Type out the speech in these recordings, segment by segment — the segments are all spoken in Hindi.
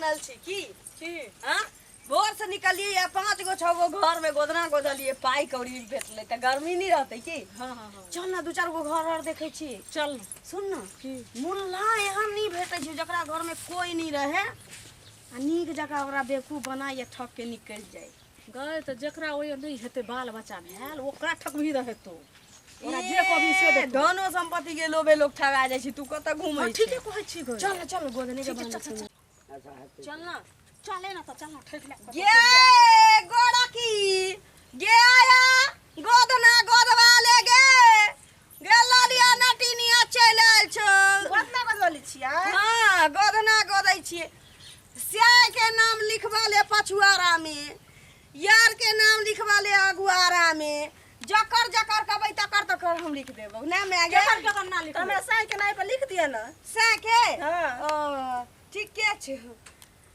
बनल छी की हां भोर से निकलिए या 5 गो 6 गो घर में गोदना गोदलिए पाई कौड़ी भेटले त गर्मी नहीं रहते की। हां हां हां चल ना 2-4 गो घर और देखे छी। चल सुन ना मुल्ला यहाँ नहीं भेटे छै जकरा घर में कोई नहीं रहे आ नीक जगह ओकरा बेवकूफ बनाए ठक के निकल जाए। गए त जकरा ओय नहीं हेते बाल बच्चा भेल ओकरा ठकबही रहे तो ओरा जे कभी से दे धनो संपत्ति के लोभे लोग ठगा जाय छी। तू कत घुमै छी? ठीक है कहै छी गए चल चल गोदने के बन चल ना चले ना त चल ना ठेक ले गे गोड़ा की गे आया गोदना गोदवा ले गे लालिया नटिनिया चल आल छ। गोदना गोदली छियै हां गोदना गोदै छियै। स्याय के नाम लिखवा ले पछुआरा में यार के नाम लिखवा ले अगुआरा में जकर जकर कहबै तकर तकर हम लिख देबो ना मैं गे केकर ना लिख हमरा साय के नाम पर लिख दिया ना साय के हां ओ ठीक के छै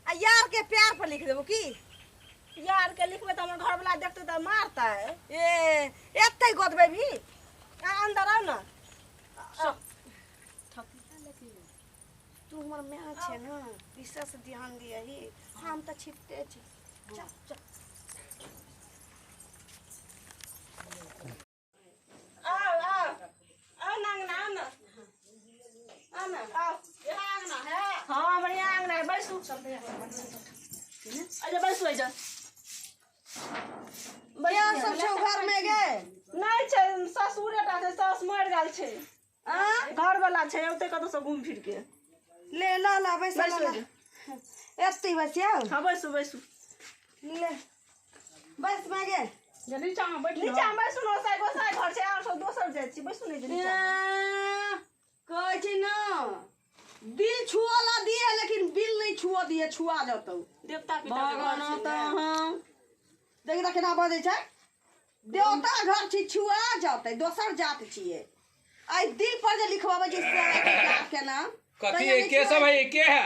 आ यार के प्यार पर लिख देबो की यार के लिखबे त हमर घर वाला देखते त मारता है ए एत्ते गोदबै भी अंदर आओ ना तू हमर मां छै ना विशेष ध्यान दियही हम त छिपते छी। चल चल आओ आओ आओ नांगना ना आना आओ ये आंगना है हां बढ़िया आंगना है बैसू अरे बैसू आजा बढ़िया सब छौ घर में गे नहीं छै ससुरेटा छै सास मर गेल छै आ घर वाला छै ओते कतो से घूम फिर के ले ला ला बैसा ला एत्ते बसिया हां बैसू बैसू ले बस मागे जे नीचा में बैठ नीचा में बैसू न साइ गोसाइ घर छै और सब दोसर जाय छी बैसू नहीं नीचा कहै छी ना दिल छुअला दिए लेकिन बिल नहीं छुआ दिए छुआ जतौ देवता पिता के घर भगवान छै त हां देख देख केना बजै छै देवता घर छी छुआ जातै दोसर जात छिए आई दिल पर जे लिखवाबै छै से जात के नाम कथी एके सब है एके है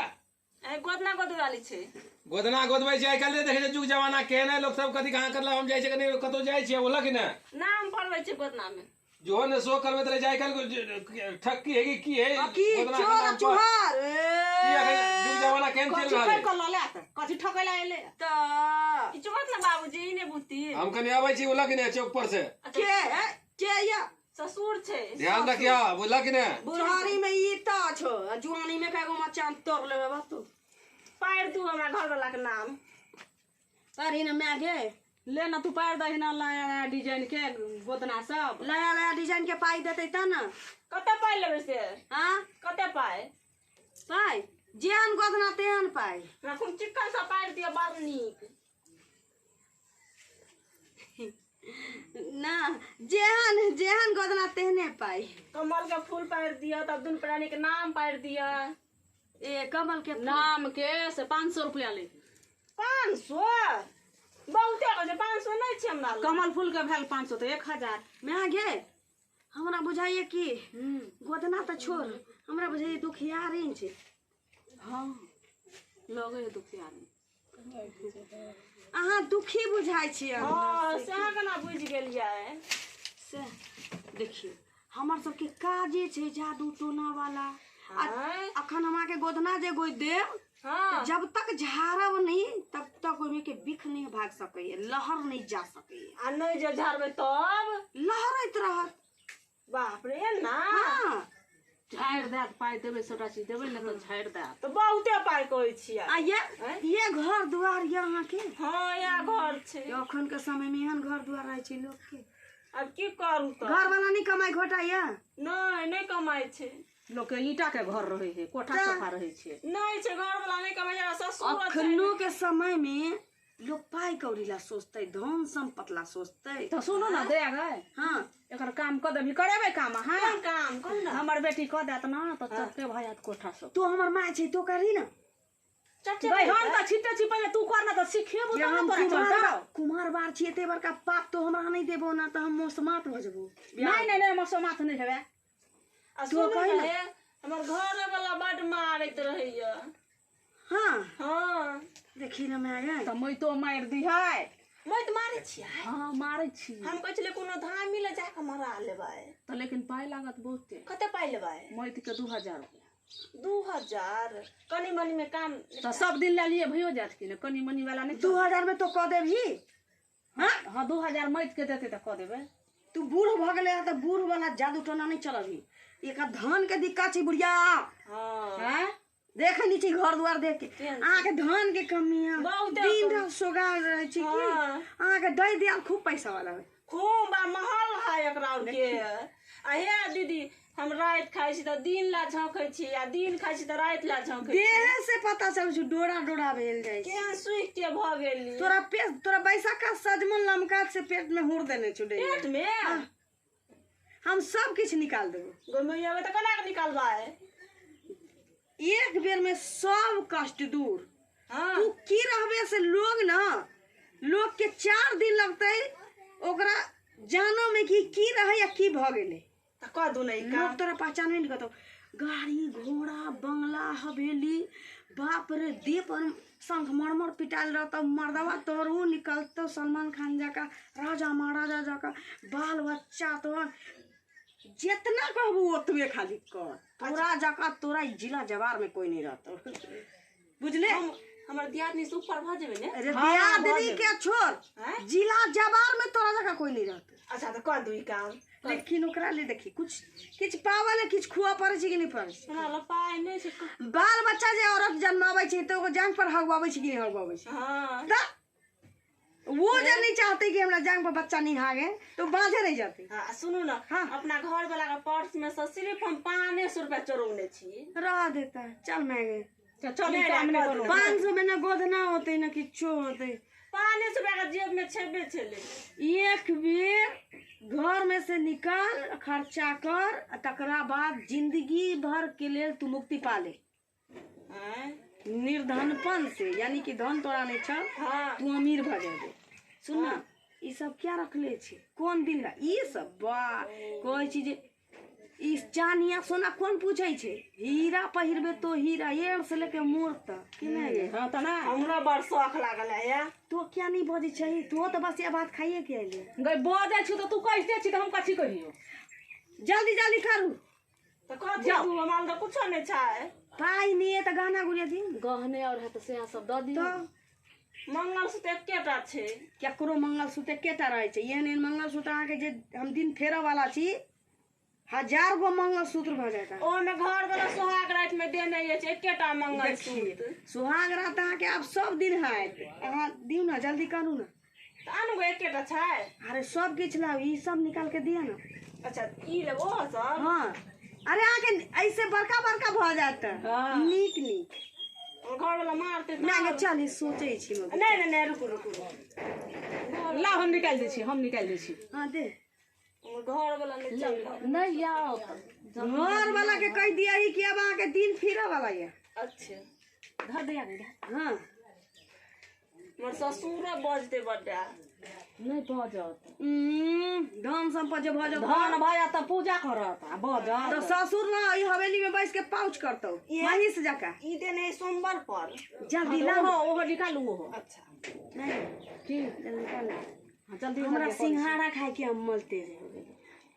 ए गोदना गोदवाली छै गोदना गोदबै छै आइ काल्हि देखे छै जुग जमाना केहन है लोग सब कथी कहाँ करला हम जाइ छै कनी कतो जाइ छै बोला कि ना नाम पढ़बै छै गोदना में जो ने सो करबे त जाय काल्हि ठक्की है कि की है की चोर चुहार की अखन जुग जमाना केहन चल रहल है कथि कर ले कथि ठकैला एले त ई चुमत ना बाबूजी ई ने बुती हम कनी आबै छी बोला कि ना चौक पर से के या ससुर छै ध्यान रखिया बोला कि ना बुढ़ारी में ईटा छो जुआनी में कएगो मचान तोड़ लेबे बा तू पार दू हमरा घर वाला के नाम अरे ना मागे ले ना तू पार दही ना नया डिजाइन के गोदना सब नया नया डिजाइन के पाई देते त ना कते पाइ लेबे से हां कते पाइ पाई जेहन गोदना तेहन पाई रखुन चिकन सा पार दिया बड़ नीक ना जेहन जेहन गोदना तेहने पाई कमल के फूल पार दिया तब दुन प्राणी के नाम पार दिया ए कमल के नाम के से 500 रुपया ले 500 बहुते हो जे 500 नहीं छै हमरा कमल फूल के भेल 500 तो 1000 मागे हमरा बुझाइए कि गोदना त छोड़ हमरा बुझाइए दुखियारी छै। हां लगे दुखियारी अहाँ दुखी बुझाइ छियै हां से केना बुझ गेलियै से देखिए हमर सबके काजे छै जादू टोना वाला अखन हमरा के गोदना जे गोद देव हां जब तक झाड़ब नहीं तब तक ओमे के बिख नहीं भाग सकैए लहर नहीं जा सकैए आ नहीं जे झाड़बे तब लहरैत रहत बाप रे ना हां झाड़ दे पाइ देबे सबटा चीज देबे न त झाड़ दे तो बहुते पाइ कहै छियै आ ये घर दुआर ये अहाँ के हां या घर छै अखन के समय में एहन घर दुआर रहै छै लोग के अब की करू त घर वाला नहीं कमाई घोटाइया नहीं नहीं कमाई छै लोग के ईटा के घर रहे है कोठा सोफा रहे छे नहीं छै घर वाला नहीं कमाई जा ससुर अखनो के समय में लोग पाई कौड़ी ला सोचते धन संपत्ति ला सोचते तो सुनो ना दे गए हां एकर काम क देबी करेबे काम हां काम कोन ना हमर बेटी क देत ना तो चक्के भयात कोठा सो तू हमर मां छै तो करी ना चचे भाई हम त छिटे छी पहले तू कर ना तो सीखेबो त हम तोरा चलता कुमार बार छी एते बड़का पाप तो हमरा नहीं देबो ना त हम मोसमात हो जबो नहीं नहीं नहीं मसो माथ नहीं हेबे तू कहि ना हमर घर वाला बड मारैत रहैया हां हां देखी ना मैं त मै तो मार दी है मैं त मारै छियै हां मारै छी हम कहै छले कोनो धामी ले जाके मारा लेबै त लेकिन पाई लागत बहुते कते पाइ लेबै मै त के 2000 रुपया 2000 कनी मनी में काम तो सब दिन ले लिए भयो जात के कनी मनी वाला नहीं 2000 में तो कह देबही। हाँ 2000 मैत के देते तो कह देबे। तू बूढ़ भ गेले तो बूढ़ वाला जादू टोना नहीं चलबही। एक धान के दिक्कत छै बुढ़िया। हां हैं देखे नीचे घर द्वार देख के आके धान के कमी है। बहुत दिन रात सोगाल रहे छी की आके दई दिया खूब पैसा वाला है। खूब बा महल है एकरा और के अहे दीदी हम रात खाइ छी त दिन ला झोंकै छी आ दिन खाइ छी त रात ला झोंकै छी। देह से पता चल छै डोरा डोरा भेल जाय छै। केहन सुई के भ गेली तोरा पेट तोरा बैसा का सजमन लमका से पेट में हुर देने छुडे। पेट में हम सब कुछ निकाल देबो। गोमैया में त कना के निकालबा है एक बेर में सब कष्ट दूर। हां तू की रहबे से लोग के 4 दिन लगते ओकरा जानो में की रहे या की भ गेले। त कह दू नहीं का लोग तोरा पहचान नहीं करतो। गाड़ी घोड़ा बंगला हवेली बाप रे दे पर शंख मरमर पिटाल रहता मर्दवा तोरू निकलतो सलमान खान जाका राजा महाराजा जाका बाल बच्चा तो जितना कहबू ओतबे खाली कर। तोरा जाका तोरा जिला जवार में कोई नहीं रहतो बुझले। हमर दियादनी से ऊपर भ जेबे ने। अरे दियादनी के छोड़ हैं? जिला जवार में तोरा जाका कोई नहीं रहतो। अच्छा त कह दू ई काम लेकिन ओकरा ले देखी कुछ पावल कुछ खुआ पड़े छै कि नहीं पड़े छै। हमरा ल पाइ नै छै। बाल बच्चा जे औरत जन्मावे छै तो ओकर जांग पर हगवावे छै कि नहीं हगवावे छै। हां त वो जे नहीं चाहते कि हमरा जांग पर बच्चा नहीं हागे तो बाजे नहीं जाते। हां सुनू ना हाँ। अपना घर वाला का पर्स में से सिर्फ हम 500 रुपया चोरौने छी। रह देता है चल मैं गए चल नहीं, काम नहीं नहीं, करो। 500 में न गोदना होते न किच्छो होते। 500 रुपया का जेब में छेबे छेले। एक बेर घर में से निकाल खर्चा कर तकरा बाद जिंदगी भर के लिए तू मुक्ति पा ले हैं निर्धनपन से। यानी कि धन तोरा नहीं छ हां तू अमीर भ जाबे। सुन ना ई सब क्या रखले छे कौन दिन है ई सब बा कोई चीज ई चानिया सोना कौन पूछे छे। हीरा पहिरबे तो हीरा एड़ से लेके मोर तक कि नहीं गे। हाँ तो ना हमरा बड़ शौक लागल है या तो क्या नहीं बजे छे तो बस ये बात खाइए के आइले। गई बजे छी तो तू कहते छी तो हम कथी कहियो। जल्दी जल्दी करू तो कह दू हमरा त कुछो नै छै। पाई नहीं है तो गाना गुड़िया दी गहने और है तो से सब द दियो। तो मंगलसूत्र एकेटा छै। केकरो मंगलसूत्र केटा रहे छे एहन मंगलसूत्र आके जे हम दिन फेरा वाला छी 1000 गो मंगलसूत्र भ जाता। ओ में घर वाला सुहाग रात में देने ये छै एकेटा मंगलसूत्र। सुहाग रात आके अब सब दिन है अहाँ दियो ना जल्दी करू ना। त आनु गो एकेटा छै। अरे सब किछ लाओ ई सब निकाल के दिया ना। अच्छा ई ले ओ सब हाँ अरे आके ऐसे बड़का बड़का भ जाता हाँ। नीक नीक और घर वाला मारते मैं आगे चल सोचे छी मगर। नहीं नहीं रुकू रुकू ला हम निकाल दे छी। हाँ दे घर वाला नहीं चल। नहीं लाओ घर वाला के कह दिया ही कि अब आके दिन फिरा वाला ये। अच्छा धर दे आगे हाँ मोर ससुर बजते बड्डा नहीं बजत। धन संपत्ति भ जाओ धान भया तो पूजा करत आ बजत तो ससुर ना ई हवेली में बैठ के पाउच करतो वहीं से जाका ई देने सोमवार पर। जल्दी ला ओहो निकालू ओहो। अच्छा नहीं ठीक जल्दी निकाल ला। हाँ, जल्दी हमरा सिंघाड़ा खाए के हम मलते रहे।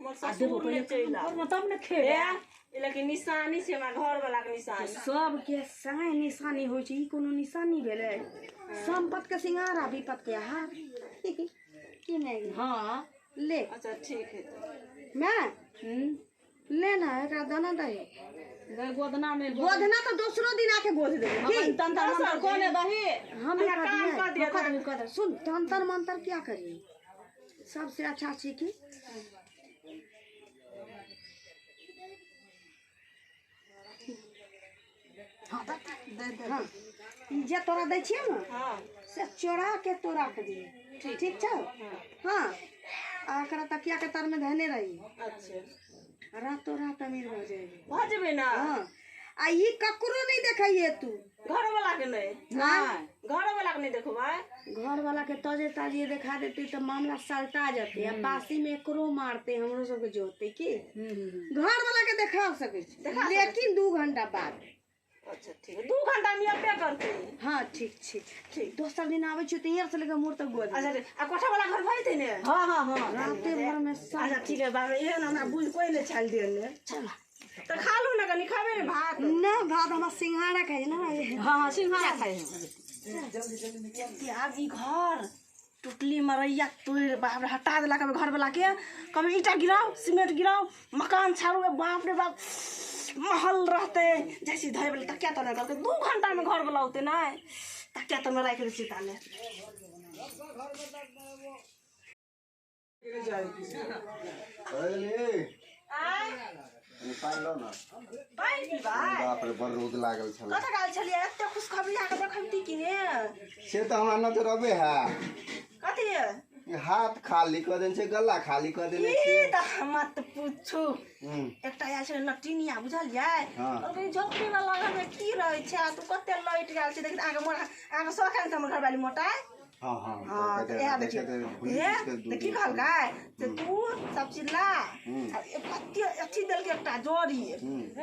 मोर देबो ससुर ने चला तब ने खे ए लेकिन निशानी छै हमरा घर वाला के निशानी। सब के संगे निशानी होय छै ई कोनो निशानी भेले। संपत के सिंघाड़ा विपत के हार की नहीं। हाँ ले अच्छा ठीक है तो मैं लेना एकरा दाना दे गई गोदना में गोधना तो दूसरो दिन आके गोद दे हम तंत्र मंत्र कोने दही हम अपना काम कर दिया कर सुन तंत्र मंत्र क्या करिए सबसे अच्छा सीखी। हाँ ई जे तोरा दै छियै ना हां से चोरा के तोरा के दिए ठीक छौ। हाँ आकरा तकिया के तर में धने रही अच्छा रातों रात अमीर हो जाएगी। भजबे ना। हाँ आ ई ककरो नहीं देखाइए तू घर वाला के नहीं घर वाला के नहीं देखबै। घर वाला के तजे ताजे दिखा देती तो मामला सलटा जाते है बासी में एकरो मारते हमरो सब के जोते की घर वाला के देखा सके लेकिन 2 घंटा बाद। अच्छा ठीक है 2 घंटा में अपने करते। हाँ ठीक ठीक ठीक दोसर दिन आवे छी तो से लेके मोर तक गोद। अच्छा आ कोठा वाला घर भई थे ने। हाँ हाँ हाँ राते भर में सब अच्छा ठीक है बाबा ये ना हमरा बुझ कोई नहीं छाल दिए ने। चल तो खा लू ना कनी खाबे रे भात। नहीं दादा हमारा सिंघाड़ा खाए ना हाँ हाँ सिंघाड़ा खाए हैं यार ई घर टुटली मरैया तोड़ बाप रे हटा देला कभी घर वाला के कभी ईटा गिराओ सीमेंट गिराओ मकान छाड़ो बाप रे बाप महल रहते जैसे धरे वाले तकिया तो नहीं करते 2 घंटा में घर वाला होते ना तकिया तो में रख ले सीता ले बाप रे बड़ रोद लागल छल कत गाल छलिए एते खुशखबरी आके देखैती कि ने से तो हमरा नजर अबे है कथी ये हाथ खाली कर देने से गला खाली कर देने ई से त मत पूछू एकटा या छै नटिनिया बुझलियै और ई झोपड़ी में लगल में की रहै छै तू कते लाइट गाल छै देख आगे मोर आगे सोखन से हमर घरवाली मोटा हां हां हाँ तो यहाँ देखिए ये की कहल गाय तो तू सब चीज ला पत्ती अच्छी दल के एकटा जोड़ी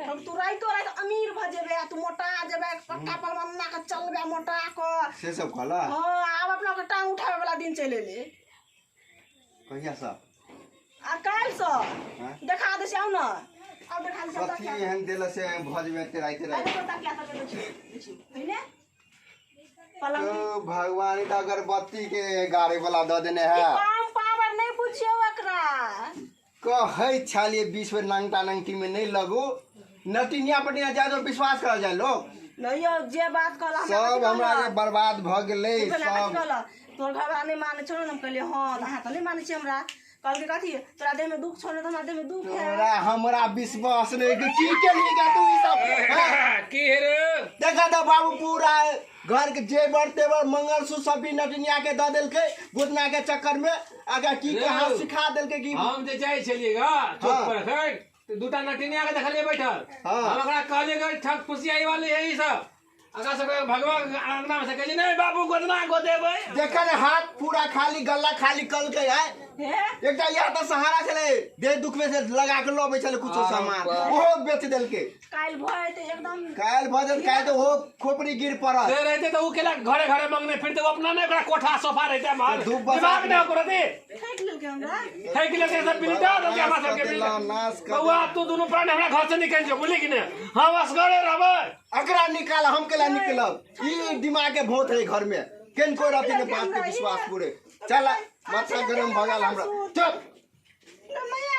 हम तू राइतो राइत अमीर भ जेबे तू मोटा जेबे पट्टा पर मन्ना के चलबे मोटा को से सब कहला हां आब अपना के टांग उठावे वाला दिन चले ले कहिया सा आ काल से देखा दे आउ ना अब देखा दे कथी एहन देला से भज में ते राइत अरे तो तकिया तक देखियो हैने तो भगवान तो अगरबत्ती के गाड़ी वाला द देने है काम पावर नहीं पूछियो एकरा कहै छालिए 20 बेर नंगटा नंगटी में नहीं लगो नटिनिया पटिया ज्यादा विश्वास कर जाए लोग नहीं जे बात कहला सब हमरा के बर्बाद भ गेलै सब तोर घर नहीं माने छोड़ हम कहलिए हां अहाँ तो नहीं माने छी हमरा कल के कथी तोरा देह में दुख छोड़ तो हमरा देह में दुख है हमरा विश्वास नहीं कि की के लिए तू ई सब की है रे देखा तो बाबू पूरा घर के जेवर तेवर मंगलसूत्र सब भी नटनिया के द देलके गोदना के चक्कर में अगर की कहा सिखा देलके कि हम जे जाय छलिएगा चुप पर है तो दूटा नटिनिया के देखलिए बैठल हम ओकरा कहलिए कि ठक फुसियाई वाली है ई सब अगर सब भगवान अंगना में से कहली नहीं बाबू गोदना गोदेबै देखा ने हाथ पूरा खाली गल्ला खाली कल के है एकटा या तो सहारा चले दे दुख में से लगा के लोबे चले कुछ सामान वो बेच देलके काल भय ते एकदम काल भजन काल तो वो खोपड़ी गिर पड़ा दे रहते तो उ केला घरे घरे मांगने फिरते वो अपना नहीं ओकरा कोठा सोफा रहते मार धूप बसा दिमाग ना करो दे फेंक लेलके हमरा है कि लगे सब पिलटा दो क्या बात के नाश कर बउआ तू दोनों प्राण हमरा घर से निकल जो बोली कि ने हम असगरे रहबै अकरा निकाल हम केला निकलब ई दिमाग के भूत है घर में केन कोई रहती ने बात के विश्वास पूरे चल माथा गरम भगाल हमरा चुप मैया